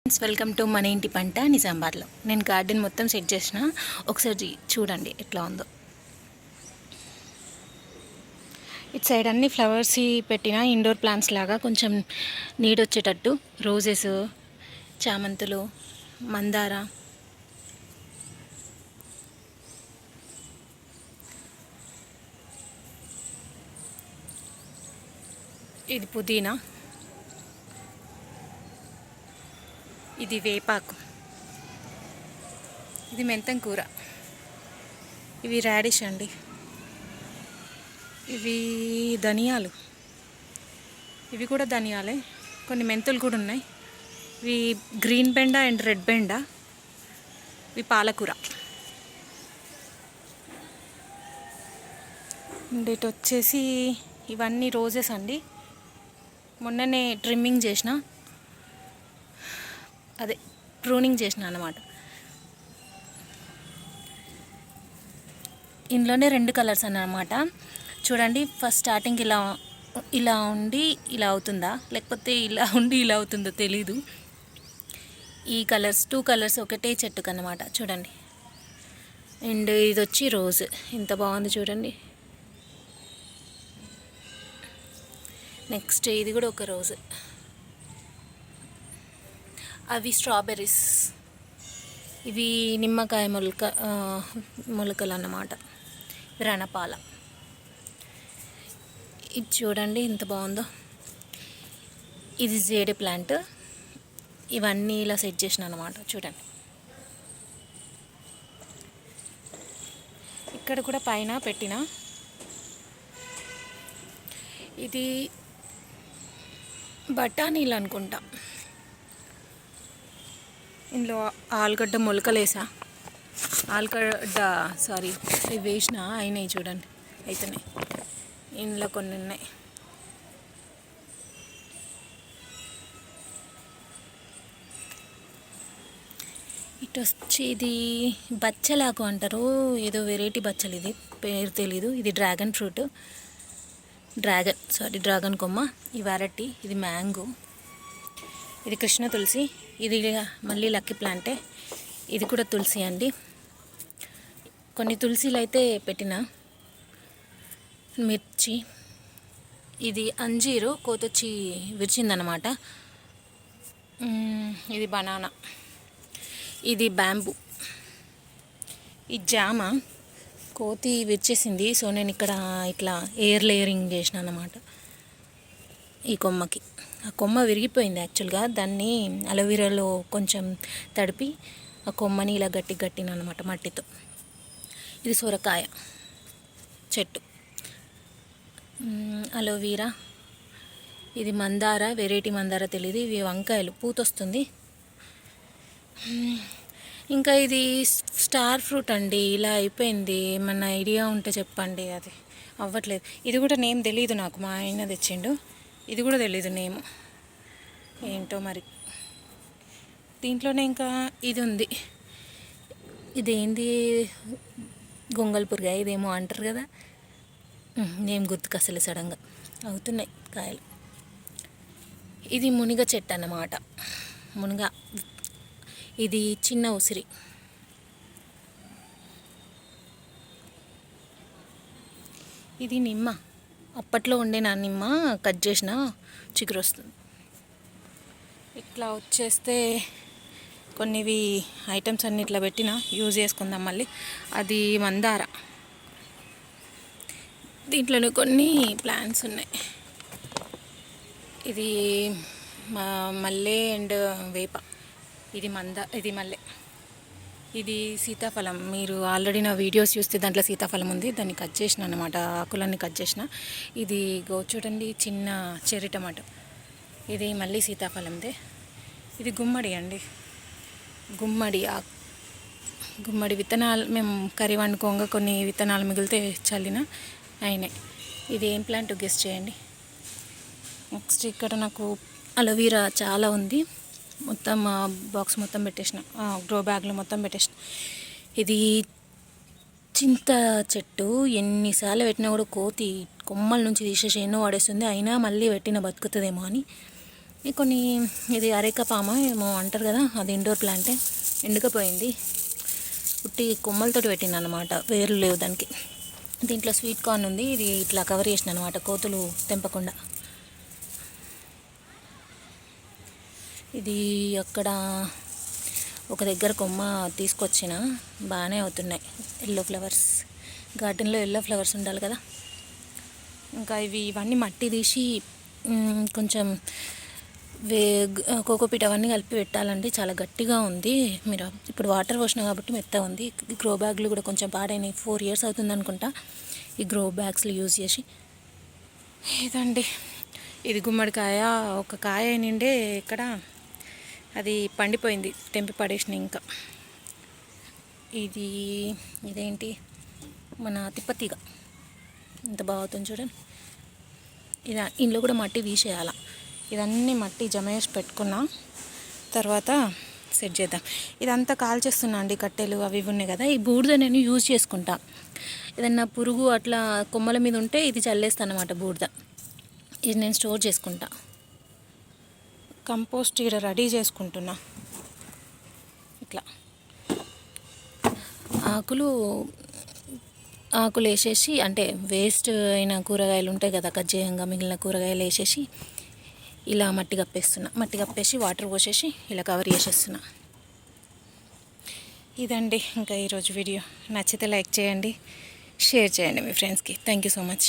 Welcome to మన ఇంటి పంట నిజామాబాద్లో. నేను గార్డెన్ మొత్తం సెట్ చేసిన, ఒకసారి చూడండి ఎట్లా ఉందో. ఇటు సైడ్ అన్ని ఫ్లవర్స్ పెట్టిన ఇండోర్ ప్లాంట్స్ లాగా కొంచెం నీడొచ్చేటట్టు రోజెస్, చామంతులు, మందార, ఇది పుదీనా, ఇది వేపాకు, ఇది మెంతం కూర, ఇవి రాడిష్ అండి, ఇవి ధనియాలు, ఇవి కూడా ధనియాలే, కొన్ని మెంతులు కూడా ఉన్నాయి. ఇవి గ్రీన్ బెండ అండ్ రెడ్ బెండ, ఇవి పాలకూర. అండ్ ఇటు వచ్చేసి ఇవన్నీ రోజెస్ అండి. మొన్ననే ట్రిమ్మింగ్ చేసిన, అదే ప్రూనింగ్ చేసిన అన్నమాట. ఇందులోనే 2 కలర్స్ అన్నమాట. చూడండి, ఫస్ట్ స్టార్టింగ్ ఇలా ఉండి ఇలా అవుతుందా, లేకపోతే ఇలా ఉండి ఇలా అవుతుందో తెలీదు. ఈ కలర్స్ 2 కలర్స్ ఒకటే చెట్టుకు అన్నమాట. చూడండి, అండ్ ఇది వచ్చి రోజ్, ఎంత బాగుంది చూడండి. నెక్స్ట్ ఇది కూడా ఒక రోజ్. అవి స్ట్రాబెర్రీస్, ఇవి నిమ్మకాయ మొలకలు అన్నమాట, రణపాల. ఇది చూడండి ఎంత బాగుందో. ఇది జేడే ప్లాంట్. ఇవన్నీ ఇలా సెట్ చేసిన అన్నమాట. చూడండి, ఇక్కడ కూడా పైన పెట్టిన. ఇది బఠానీలు అనుకుంటా. ఇందులో ఆలుగడ్డ మొలకలు వేసా, ఇవి వేసిన అయినాయి చూడండి, అయితేనే ఇందులో కొన్ని ఉన్నాయి. ఇటు వచ్చి ఇది బచ్చలాకు అంటారు, ఏదో వెరైటీ బచ్చలు, ఇది పేరు తెలీదు. ఇది డ్రాగన్ ఫ్రూట్, డ్రాగన్ కొమ్మ. ఇవి అరటి, ఇది మ్యాంగో, ఇది కృష్ణ తులసి, ఇది మళ్ళీ లక్కీ ప్లాంటే. ఇది కూడా తులసి అండి. కొన్ని తులసిలు అయితే పెట్టిన. మిర్చి, ఇది అంజీరు కోతొచ్చి విరిచిందనమాట. ఇది బనానా, ఇది బ్యాంబూ, ఈ జామ కోతి విరిచేసింది. సో నేను ఇక్కడ ఇట్లా లేయరింగ్ చేసిన అన్నమాట ఈ కొమ్మకి. ఆ కొమ్మ విరిగిపోయింది యాక్చువల్గా. దాన్ని అలోవెరాలో కొంచెం తడిపి ఆ కొమ్మని ఇలా గట్టిన అనమాట మట్టితో. ఇది సొరకాయ చెట్టు, అలోవెరా, ఇది మందార, వెరైటీ మందార తెలియదు. ఇవి వంకాయలు, పూత వస్తుంది. ఇంకా ఇది స్టార్ ఫ్రూట్ అండి, ఇలా అయిపోయింది. ఏమన్నా ఐడియా ఉంటే చెప్పండి. అది అవ్వట్లేదు. ఇది కూడా నేమ్ తెలీదు నాకు, మా ఆయన తెచ్చిండు. ఇది కూడా తెలీదు నేమ్ ఏంటో మరి. దీంట్లోనే ఇంకా ఇది ఉంది, ఇదేంది గొంగల్పురకాయ, ఇదేమో అంటారు కదా, నేమ్ గుర్తుకు అసలు సడన్గా. అవుతున్నాయి కాయలు. ఇది మునిగ చెట్టు అన్నమాట, మునిగ. ఇది చిన్న ఉసిరి. ఇది నిమ్మ, అప్పట్లో ఉండే నా నిమ్మ కట్ చేసిన చిగురు వస్తుంది. ఇట్లా వచ్చేస్తే కొన్నివి ఐటమ్స్ అన్ని ఇట్లా పెట్టిన, యూజ్ చేసుకుందాం మళ్ళీ. అది మందార. దీంట్లోనే కొన్ని ప్లాంట్స్ ఉన్నాయి. ఇది మల్లె అండ్ వేప. ఇది మల్లె. ఇది సీతాఫలం. మీరు ఆల్రెడీ నా వీడియోస్ చూస్తే దాంట్లో సీతాఫలం ఉంది, దాన్ని కట్ చేసిన అనమాట, ఆకులన్నీ కట్ చేసిన. ఇది చూడండి, చిన్న చెర్రీ టమాటో. ఇది మళ్ళీ సీతాఫలందే. ఇది గుమ్మడి అండి, గుమ్మడి విత్తనాలు. మేము కర్రీ వండుకోగా కొన్ని విత్తనాలు మిగిలితే చల్లిన అయినాయి. ఇది ఏం ప్లాంట్ గెస్ చేయండి. నెక్స్ట్ ఇక్కడ నాకు అలోవెరా చాలా ఉంది, మొత్తం బాక్స్ మొత్తం పెట్టేసిన, గ్రో బ్యాగ్లో మొత్తం పెట్టేసిన. ఇది చింత చెట్టు, ఎన్నిసార్లు పెట్టినా కూడా కోతి కొమ్మల నుంచి తీసేసి ఎన్నో వాడేస్తుంది. అయినా మళ్ళీ పెట్టిన బతుకుతుందేమో అని కొన్ని ఇది అరేక పామ ఏమో అంటారు కదా, అది ఇండోర్ ప్లాంటే, ఎండుకపోయింది. పుట్టి కొమ్మలతోటి పెట్టింది అనమాట, వేర్లు లేవు దానికి. దీంట్లో స్వీట్ కార్న్ ఉంది, ఇది ఇట్లా కవర్ చేసిన అనమాట కోతులు తెంపకుండా. ఇది అక్కడ ఒక దగ్గర కొమ్మ తీసుకొచ్చిన, బాగానే అవుతున్నాయి ఎల్లో ఫ్లవర్స్. గార్డెన్లో ఎల్లో ఫ్లవర్స్ ఉండాలి కదా. ఇంకా ఇవన్నీ మట్టి తీసి కొంచెం కోకోపీట్ అవన్నీ కలిపి పెట్టాలండి. చాలా గట్టిగా ఉంది. మీరు ఇప్పుడు వాటర్ పోసినా కాబట్టి మెత్తగా ఉంది. గ్రో బ్యాగ్లు కూడా కొంచెం పాడైనాయి. 4 years అవుతుంది అనుకుంటా ఈ గ్రో బ్యాగ్స్లు యూజ్ చేసి. ఇదండి, ఇది గుమ్మడికాయ. ఒక కాయ నిండే ఇక్కడ అది పండిపోయింది, తెంపి పడేసిన. ఇంకా ఇదేంటి మన తిప్పతీగ, ఇంత బాగుంటుంది చూడండి. ఇంట్లో కూడా మట్టి తీసేయాల. ఇదన్నీ మట్టి జమ చేసి పెట్టుకున్నా, తర్వాత సెట్ చేద్దాం. ఇదంతా కాల్చేస్తున్నా అండి, కట్టెలు అవి ఉన్నాయి కదా. ఈ బూడిద నేను యూజ్ చేసుకుంటా. ఏదన్నా పురుగు అట్లా కొమ్మల మీద ఉంటే ఇది చల్లేస్తాను అన్నమాట బూడిద. ఇది నేను స్టోర్ చేసుకుంటా. కంపోస్ట్ ఇక్కడ రెడీ చేసుకుంటున్నా. ఇట్లా ఆకులు వేసేసి, అంటే వేస్ట్ అయిన కూరగాయలు ఉంటాయి కదా, కజ్జేయంగా మిగిలిన కూరగాయలు వేసేసి ఇలా మట్టి కప్పేసి వాటర్ పోసేసి ఇలా కవర్ చేసేస్తున్నా. ఇదండి ఇంకా ఈరోజు వీడియో. నచ్చితే లైక్ చేయండి, షేర్ చేయండి మీ ఫ్రెండ్స్కి. Thank you so much.